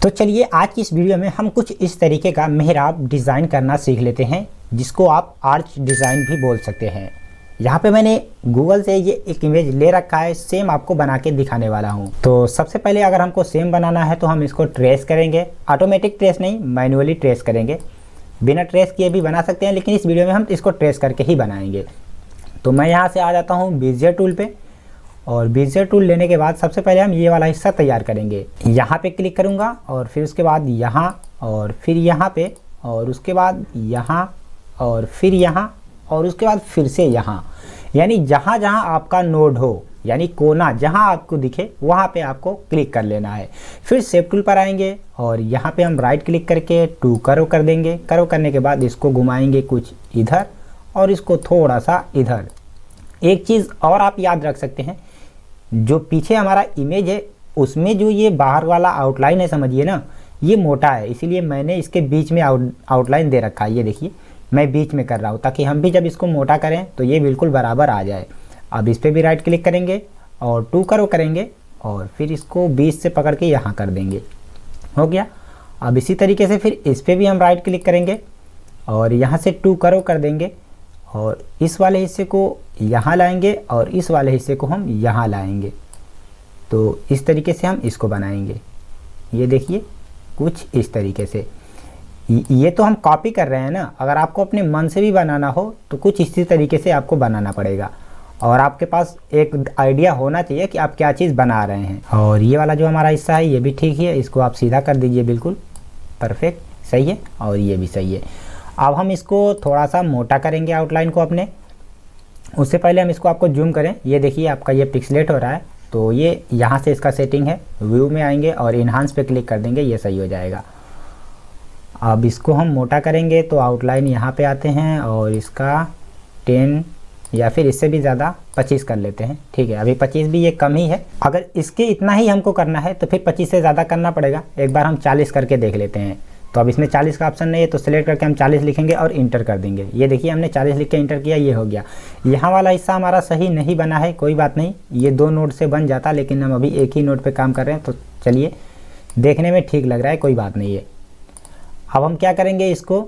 तो चलिए आज की इस वीडियो में हम कुछ इस तरीके का मेहराब डिज़ाइन करना सीख लेते हैं, जिसको आप आर्च डिज़ाइन भी बोल सकते हैं। यहाँ पे मैंने गूगल से ये एक इमेज ले रखा है, सेम आपको बना के दिखाने वाला हूँ। तो सबसे पहले अगर हमको सेम बनाना है तो हम इसको ट्रेस करेंगे, ऑटोमेटिक ट्रेस नहीं, मैनुअली ट्रेस करेंगे। बिना ट्रेस किए भी बना सकते हैं, लेकिन इस वीडियो में हम इसको ट्रेस करके ही बनाएंगे। तो मैं यहाँ से आ जाता हूँ बीजियर टूल पे, और बीजियर टूल लेने के बाद सबसे पहले हम ये वाला हिस्सा तैयार करेंगे। यहाँ पे क्लिक करूँगा और फिर उसके बाद यहाँ और फिर यहाँ पे और उसके बाद यहाँ और फिर यहाँ और उसके बाद फिर से यहाँ, यानी जहाँ जहाँ आपका नोड हो, यानी कोना जहाँ आपको दिखे वहाँ पे आपको क्लिक कर लेना है। फिर शेप टूल पर आएंगे और यहाँ पे हम राइट क्लिक करके टू कर्व कर देंगे। कर्व करने के बाद इसको घुमाएंगे कुछ इधर और इसको थोड़ा सा इधर। एक चीज़ और आप याद रख सकते हैं, जो पीछे हमारा इमेज है उसमें जो ये बाहर वाला आउटलाइन है, समझिए ना, ये मोटा है, इसीलिए मैंने इसके बीच में आउटलाइन दे रखा है। ये देखिए मैं बीच में कर रहा हूँ ताकि हम भी जब इसको मोटा करें तो ये बिल्कुल बराबर आ जाए। अब इस पर भी राइट क्लिक करेंगे और टू कर्व करेंगे और फिर इसको बीच से पकड़ के यहाँ कर देंगे, हो गया। अब इसी तरीके से फिर इस पर भी हम राइट क्लिक करेंगे और यहाँ से टू कर्व कर देंगे और इस वाले हिस्से को यहाँ लाएंगे और इस वाले हिस्से को हम यहाँ लाएंगे। तो इस तरीके से हम इसको बनाएंगे। ये देखिए कुछ इस तरीके से। ये तो हम कॉपी कर रहे हैं ना, अगर आपको अपने मन से भी बनाना हो तो कुछ इसी तरीके से आपको बनाना पड़ेगा, और आपके पास एक आइडिया होना चाहिए कि आप क्या चीज़ बना रहे हैं। और ये वाला जो हमारा हिस्सा है ये भी ठीक है, इसको आप सीधा कर दीजिए, बिल्कुल परफेक्ट सही है, और ये भी सही है। अब हम इसको थोड़ा सा मोटा करेंगे आउटलाइन को अपने। उससे पहले हम इसको आपको जूम करें। ये देखिए आपका ये पिक्सलेट हो रहा है, तो ये यहाँ से इसका सेटिंग है, व्यू में आएंगे और इन्हांस पे क्लिक कर देंगे, ये सही हो जाएगा। अब इसको हम मोटा करेंगे तो आउटलाइन यहाँ पे आते हैं और इसका 10 या फिर इससे भी ज़्यादा 25 कर लेते हैं, ठीक है। अभी 25 भी ये कम ही है, अगर इसके इतना ही हमको करना है तो फिर 25 से ज़्यादा करना पड़ेगा। एक बार हम 40 करके देख लेते हैं। तो अब इसमें 40 का ऑप्शन नहीं है, तो सिलेक्ट करके हम 40 लिखेंगे और इंटर कर देंगे। ये देखिए हमने 40 लिख के इंटर किया, ये हो गया। यहाँ वाला हिस्सा हमारा सही नहीं बना है, कोई बात नहीं, ये 2 नोड से बन जाता, लेकिन हम अभी एक ही नोड पे काम कर रहे हैं, तो चलिए देखने में ठीक लग रहा है, कोई बात नहीं है। अब हम क्या करेंगे इसको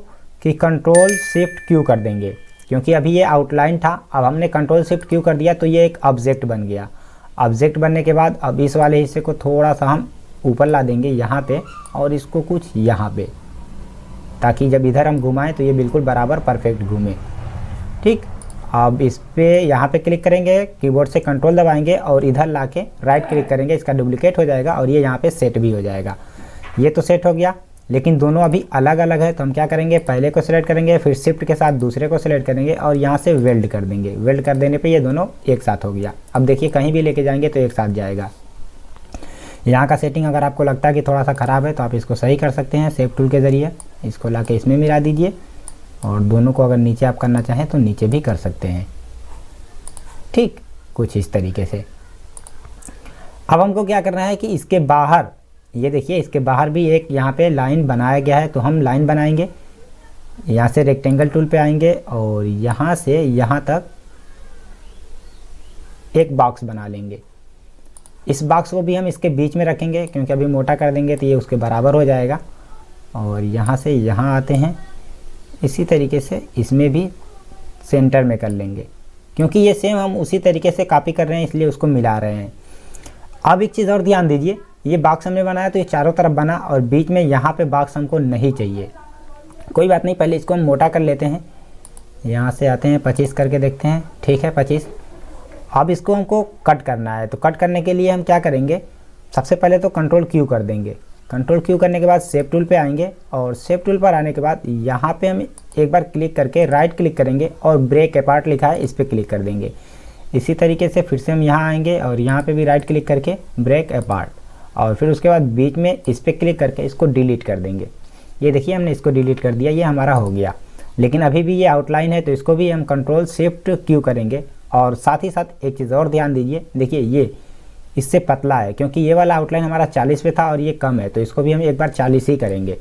कि कंट्रोल शिफ्ट क्यू कर देंगे, क्योंकि अभी ये आउटलाइन था, अब हमने कंट्रोल शिफ्ट क्यू कर दिया तो ये एक ऑब्जेक्ट बन गया। ऑब्जेक्ट बनने के बाद अब इस वाले हिस्से को थोड़ा सा हम ऊपर ला देंगे यहाँ पे, और इसको कुछ यहाँ पे, ताकि जब इधर हम घुमाएं तो ये बिल्कुल बराबर परफेक्ट घूमे, ठीक। अब इस पे यहाँ पे क्लिक करेंगे, कीबोर्ड से कंट्रोल दबाएंगे और इधर लाके राइट क्लिक करेंगे, इसका डुप्लीकेट हो जाएगा और ये यहाँ पे सेट भी हो जाएगा। ये तो सेट हो गया, लेकिन दोनों अभी अलग अलग है, तो हम क्या करेंगे, पहले को सिलेक्ट करेंगे, फिर शिफ्ट के साथ दूसरे को सिलेक्ट करेंगे और यहाँ से वेल्ड कर देंगे। वेल्ड कर देने पे ये दोनों एक साथ हो गया। अब देखिए कहीं भी लेके जाएंगे तो एक साथ जाएगा। यहाँ का सेटिंग अगर आपको लगता है कि थोड़ा सा ख़राब है तो आप इसको सही कर सकते हैं शेप टूल के ज़रिए। इसको लाके इसमें मिला दीजिए, और दोनों को अगर नीचे आप करना चाहें तो नीचे भी कर सकते हैं, ठीक, कुछ इस तरीके से। अब हमको क्या करना है कि इसके बाहर, ये देखिए इसके बाहर भी एक यहाँ पे लाइन बनाया गया है, तो हम लाइन बनाएंगे। यहाँ से रेक्टेंगल टूल पे आएंगे और यहाँ से यहाँ तक एक बॉक्स बना लेंगे। इस बॉक्स को भी हम इसके बीच में रखेंगे, क्योंकि अभी मोटा कर देंगे तो ये उसके बराबर हो जाएगा। और यहाँ से यहाँ आते हैं, इसी तरीके से इसमें भी सेंटर में कर लेंगे, क्योंकि ये सेम हम उसी तरीके से कॉपी कर रहे हैं, इसलिए उसको मिला रहे हैं। अब एक चीज़ और ध्यान दीजिए, ये बॉक्स हमने बनाया तो ये चारों तरफ बना और बीच में यहाँ पे बॉक्स हमको नहीं चाहिए। कोई बात नहीं, पहले इसको हम मोटा कर लेते हैं। यहाँ से आते हैं 25 करके देखते हैं, ठीक है 25। अब इसको हमको कट करना है, तो कट करने के लिए हम क्या करेंगे, सबसे पहले तो कंट्रोल क्यू कर देंगे। कंट्रोल क्यू करने के बाद शेप टूल पे आएंगे और शेप टूल पर आने के बाद यहाँ पे हम एक बार क्लिक करके राइट क्लिक करेंगे और ब्रेक अपार्ट लिखा है इस पर क्लिक कर देंगे। इसी तरीके से फिर से हम यहाँ आएंगे और यहाँ पे भी राइट क्लिक करके ब्रेक अपार्ट, और फिर उसके बाद बीच में इस पर क्लिक करके इसको डिलीट कर देंगे। ये देखिए हमने इसको डिलीट कर दिया, ये हमारा हो गया। लेकिन अभी भी ये आउटलाइन है, तो इसको भी हम कंट्रोल शिफ्ट क्यू करेंगे। और साथ ही साथ एक चीज़ और ध्यान दीजिए, देखिए ये इससे पतला है, क्योंकि ये वाला आउटलाइन हमारा 40 पे था और ये कम है, तो इसको भी हम एक बार 40 ही करेंगे,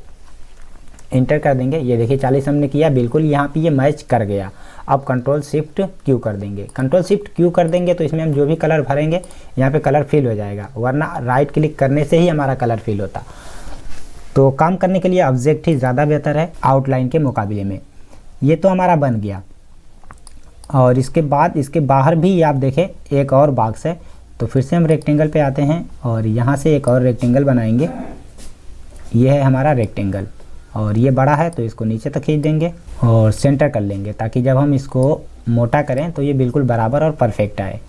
इंटर कर देंगे। ये देखिए 40 हमने किया, बिल्कुल यहाँ पे ये मैच कर गया। अब कंट्रोल शिफ्ट क्यू कर देंगे। कंट्रोल शिफ्ट क्यू कर देंगे तो इसमें हम जो भी कलर भरेंगे यहाँ पे कलर फिल हो जाएगा, वरना राइट क्लिक करने से ही हमारा कलर फिल होता। तो काम करने के लिए ऑब्जेक्ट ही ज़्यादा बेहतर है आउटलाइन के मुकाबले में। ये तो हमारा बन गया, और इसके बाद इसके बाहर भी आप देखें एक और बॉक्स है। तो फिर से हम रेक्टेंगल पे आते हैं और यहाँ से एक और रेक्टेंगल बनाएंगे। ये है हमारा रेक्टेंगल, और ये बड़ा है तो इसको नीचे तक खींच देंगे और सेंटर कर लेंगे, ताकि जब हम इसको मोटा करें तो ये बिल्कुल बराबर और परफेक्ट आए।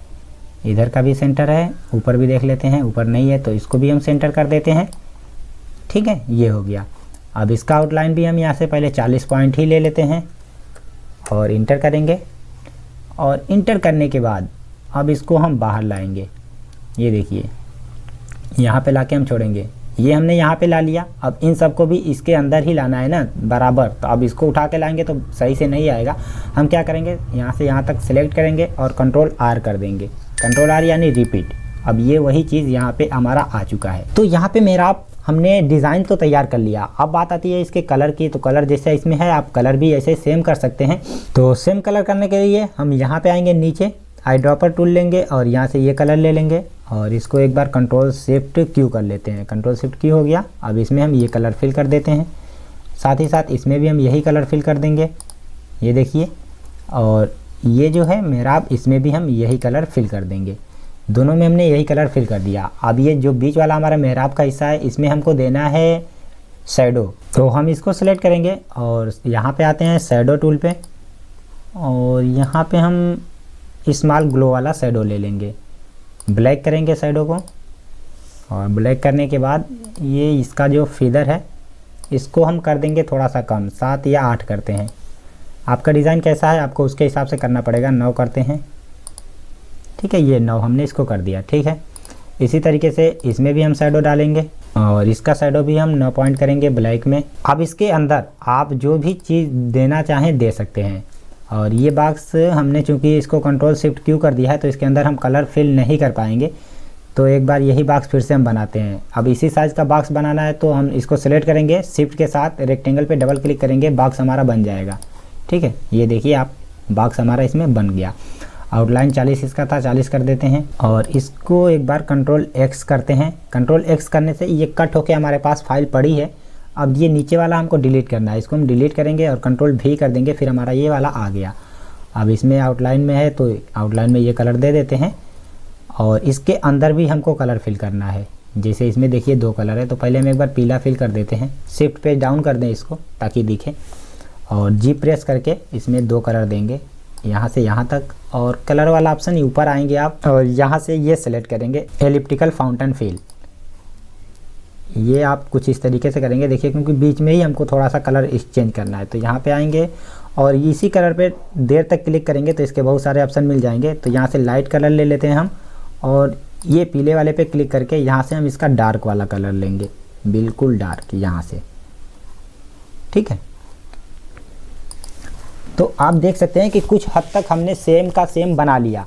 इधर का भी सेंटर है, ऊपर भी देख लेते हैं, ऊपर नहीं है तो इसको भी हम सेंटर कर देते हैं। ठीक है, ये हो गया। अब इसका आउटलाइन भी हम यहाँ से पहले 40 पॉइंट ही ले लेते हैं और इंटर करेंगे। और इंटर करने के बाद अब इसको हम बाहर लाएंगे। ये देखिए, यहाँ पे लाके हम छोड़ेंगे। ये हमने यहाँ पे ला लिया। अब इन सबको भी इसके अंदर ही लाना है ना बराबर, तो अब इसको उठा के लाएंगे तो सही से नहीं आएगा। हम क्या करेंगे, यहाँ से यहाँ तक सिलेक्ट करेंगे और कंट्रोल आर कर देंगे। कंट्रोल आर यानी रिपीट। अब ये वही चीज़ यहाँ पे हमारा आ चुका है। तो यहाँ पे मेरा हमने डिज़ाइन तो तैयार कर लिया। अब बात आती है इसके कलर की। तो कलर जैसे इसमें है, आप कलर भी ऐसे सेम कर सकते हैं। तो सेम कलर करने के लिए हम यहाँ पे आएंगे, नीचे आई ड्रॉपर टूल लेंगे और यहाँ से ये कलर ले लेंगे और इसको एक बार कंट्रोल शिफ्ट क्यू कर लेते हैं। कंट्रोल शिफ्ट क्यू हो गया। अब इसमें हम ये कलर फिल कर देते हैं, साथ ही साथ इसमें भी हम यही कलर फिल कर देंगे। ये देखिए, और ये जो है मेहराब, इसमें भी हम यही कलर फिल कर देंगे। दोनों में हमने यही कलर फिल कर दिया। अब ये जो बीच वाला हमारा मेहराब का हिस्सा है, इसमें हमको देना है शैडो। तो हम इसको सेलेक्ट करेंगे और यहाँ पे आते हैं शैडो टूल पे, और यहाँ पे हम स्मॉल ग्लो वाला शैडो ले लेंगे। ब्लैक करेंगे शैडो को, और ब्लैक करने के बाद ये इसका जो फीदर है इसको हम कर देंगे थोड़ा सा कम, 7 या 8 करते हैं। आपका डिज़ाइन कैसा है आपको उसके हिसाब से करना पड़ेगा। 9 करते हैं, ठीक है, ये 9 हमने इसको कर दिया। ठीक है, इसी तरीके से इसमें भी हम शैडो डालेंगे और इसका शैडो भी हम 9 पॉइंट करेंगे ब्लैक में। अब इसके अंदर आप जो भी चीज़ देना चाहें दे सकते हैं। और ये बॉक्स हमने चूंकि इसको कंट्रोल शिफ्ट क्यू कर दिया है तो इसके अंदर हम कलर फिल नहीं कर पाएंगे। तो एक बार यही बॉक्स फिर से हम बनाते हैं। अब इसी साइज़ का बॉक्स बनाना है तो हम इसको सेलेक्ट करेंगे, शिफ्ट के साथ रेक्टेंगल पे डबल क्लिक करेंगे, बॉक्स हमारा बन जाएगा। ठीक है, ये देखिए आप, बॉक्स हमारा इसमें बन गया। आउटलाइन 40 इसका था, 40 कर देते हैं और इसको एक बार कंट्रोल एक्स करते हैं। कंट्रोल एक्स करने से ये कट होके हमारे पास फाइल पड़ी है। अब ये नीचे वाला हमको डिलीट करना है, इसको हम डिलीट करेंगे और कंट्रोल भी कर देंगे, फिर हमारा ये वाला आ गया। अब इसमें आउटलाइन में है तो आउटलाइन में ये कलर दे देते हैं और इसके अंदर भी हमको कलर फिल करना है। जैसे इसमें देखिए 2 कलर है, तो पहले हम एक बार पीला फिल कर देते हैं। शिफ्ट पे डाउन कर दें इसको ताकि दिखे, और जी प्रेस करके इसमें 2 कलर देंगे यहाँ से यहाँ तक, और कलर वाला ऑप्शन ऊपर आएंगे आप और यहाँ से ये सेलेक्ट करेंगे एलिप्टिकल फाउंटेन फिल। ये आप कुछ इस तरीके से करेंगे, देखिए, क्योंकि बीच में ही हमको थोड़ा सा कलर एक्सचेंज करना है। तो यहाँ पे आएंगे और इसी कलर पे देर तक क्लिक करेंगे तो इसके बहुत सारे ऑप्शन मिल जाएंगे। तो यहाँ से लाइट कलर ले लेते हैं हम, और ये पीले वाले पे क्लिक करके यहाँ से हम इसका डार्क वाला कलर लेंगे, बिल्कुल डार्क यहाँ से। ठीक है, तो आप देख सकते हैं कि कुछ हद तक हमने सेम का सेम बना लिया।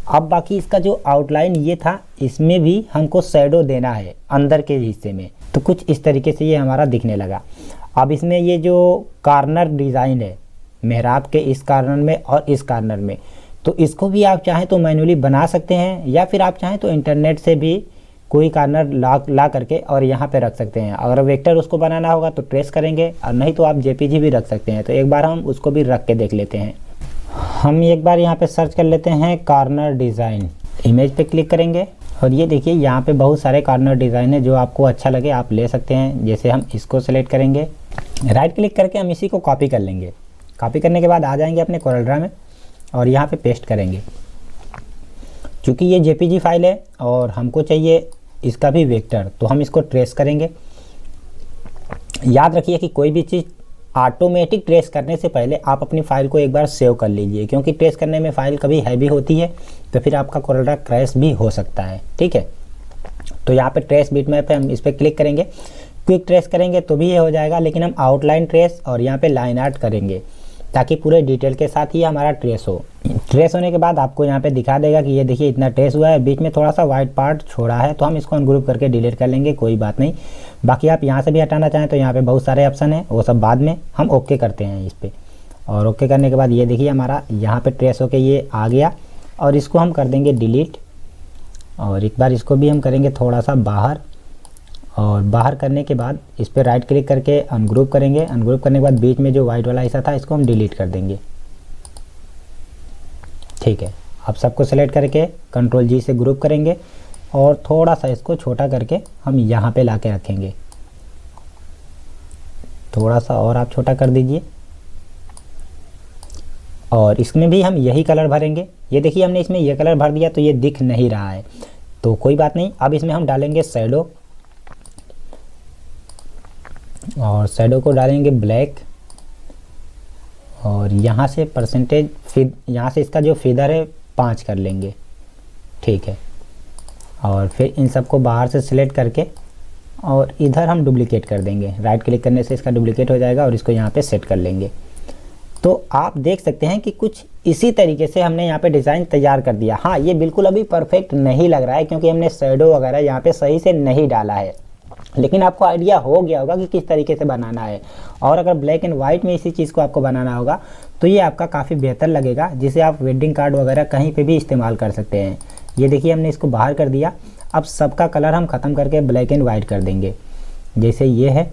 अब बाकी इसका जो आउटलाइन ये था, इसमें भी हमको शैडो देना है अंदर के हिस्से में। तो कुछ इस तरीके से ये हमारा दिखने लगा। अब इसमें ये जो कॉर्नर डिज़ाइन है मेहराब के, इस कॉर्नर में और इस कॉर्नर में, तो इसको भी आप चाहें तो मैन्युअली बना सकते हैं, या फिर आप चाहें तो इंटरनेट से भी कोई कॉर्नर ला करके और यहाँ पे रख सकते हैं। अगर वेक्टर उसको बनाना होगा तो ट्रेस करेंगे, और नहीं तो आप जेपीजी भी रख सकते हैं। तो एक बार हम उसको भी रख के देख लेते हैं। हम एक बार यहाँ पे सर्च कर लेते हैं कॉर्नर डिज़ाइन, इमेज पे क्लिक करेंगे और ये देखिए यहाँ पे बहुत सारे कॉर्नर डिज़ाइन है, जो आपको अच्छा लगे आप ले सकते हैं। जैसे हम इसको सेलेक्ट करेंगे, राइट क्लिक करके हम इसी को कॉपी कर लेंगे। कॉपी करने के बाद आ जाएंगे अपने कोरलड्रा में और यहाँ पे पेस्ट करेंगे। चूँकि ये जेपीजी फाइल है और हमको चाहिए इसका भी वेक्टर, तो हम इसको ट्रेस करेंगे। याद रखिए कि कोई भी चीज़ ऑटोमेटिक ट्रेस करने से पहले आप अपनी फ़ाइल को एक बार सेव कर लीजिए, क्योंकि ट्रेस करने में फ़ाइल कभी हैवी होती है तो फिर आपका कोरलड्रा क्रैश भी हो सकता है। ठीक है, तो यहाँ पे ट्रेस बिटमैप पे हम इस पर क्लिक करेंगे, क्विक ट्रेस करेंगे तो भी ये हो जाएगा, लेकिन हम आउटलाइन ट्रेस और यहाँ पे लाइन आर्ट करेंगे ताकि पूरे डिटेल के साथ ही हमारा ट्रेस हो। ट्रेस होने के बाद आपको यहाँ पे दिखा देगा कि ये देखिए इतना ट्रेस हुआ है, बीच में थोड़ा सा वाइट पार्ट छोड़ा है, तो हम इसको अनग्रुप करके डिलीट कर लेंगे, कोई बात नहीं। बाकी आप यहाँ से भी हटाना चाहें तो यहाँ पे बहुत सारे ऑप्शन हैं, वो सब बाद में हम ओके करते हैं इस पर। और ओके करने के बाद ये देखिए हमारा यहाँ पे ट्रेस होके ये आ गया, और इसको हम कर देंगे डिलीट। और एक बार इसको भी हम करेंगे थोड़ा सा बाहर, और बाहर करने के बाद इस पर राइट क्लिक करके अनग्रुप करेंगे। अनग्रुप करने के बाद बीच में जो वाइट वाला हिस्सा था इसको हम डिलीट कर देंगे। ठीक है, अब सबको सेलेक्ट करके कंट्रोल जी से ग्रुप करेंगे और थोड़ा सा इसको छोटा करके हम यहाँ पे ला के रखेंगे। थोड़ा सा और आप छोटा कर दीजिए और इसमें भी हम यही कलर भरेंगे। ये देखिए हमने इसमें ये कलर भर दिया तो ये दिख नहीं रहा है, तो कोई बात नहीं। अब इसमें हम डालेंगे शैडो और शैडो को डालेंगे ब्लैक और यहाँ से परसेंटेज यहाँ से इसका जो फेदर है 5 कर लेंगे। ठीक है, और फिर इन सबको बाहर से सिलेक्ट करके और इधर हम डुप्लीकेट कर देंगे। राइट क्लिक करने से इसका डुप्लीकेट हो जाएगा और इसको यहाँ पे सेट कर लेंगे। तो आप देख सकते हैं कि कुछ इसी तरीके से हमने यहाँ पे डिज़ाइन तैयार कर दिया। हाँ, ये बिल्कुल अभी परफेक्ट नहीं लग रहा है क्योंकि हमने शैडो वगैरह यहाँ पे सही से नहीं डाला है, लेकिन आपको आइडिया हो गया होगा कि किस तरीके से बनाना है। और अगर ब्लैक एंड वाइट में इसी चीज़ को आपको बनाना होगा तो ये आपका काफ़ी बेहतर लगेगा, जिसे आप वेडिंग कार्ड वगैरह कहीं पे भी इस्तेमाल कर सकते हैं। ये देखिए हमने इसको बाहर कर दिया। अब सबका कलर हम ख़त्म करके ब्लैक एंड वाइट कर देंगे, जैसे ये है।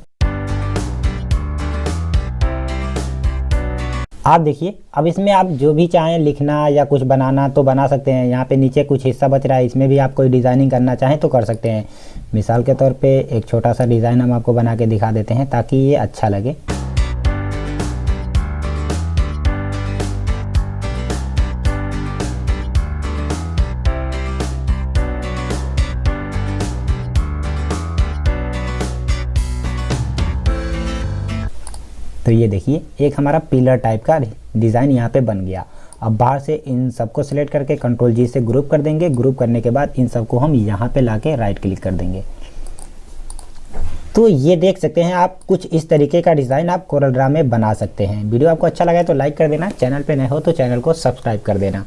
आप देखिए अब इसमें आप जो भी चाहें लिखना या कुछ बनाना तो बना सकते हैं। यहाँ पे नीचे कुछ हिस्सा बच रहा है, इसमें भी आप कोई डिज़ाइनिंग करना चाहें तो कर सकते हैं। मिसाल के तौर पे एक छोटा सा डिज़ाइन हम आपको बना के दिखा देते हैं ताकि ये अच्छा लगे। तो ये देखिए एक हमारा पिलर टाइप का डिज़ाइन यहाँ पे बन गया। अब बाहर से इन सबको सिलेक्ट करके कंट्रोल जी से ग्रुप कर देंगे। ग्रुप करने के बाद इन सबको हम यहाँ पे लाके राइट क्लिक कर देंगे। तो ये देख सकते हैं आप कुछ इस तरीके का डिज़ाइन आप कोरल ड्रा में बना सकते हैं। वीडियो आपको अच्छा लगा है तो लाइक कर देना, चैनल पे नए हो तो चैनल को सब्सक्राइब कर देना।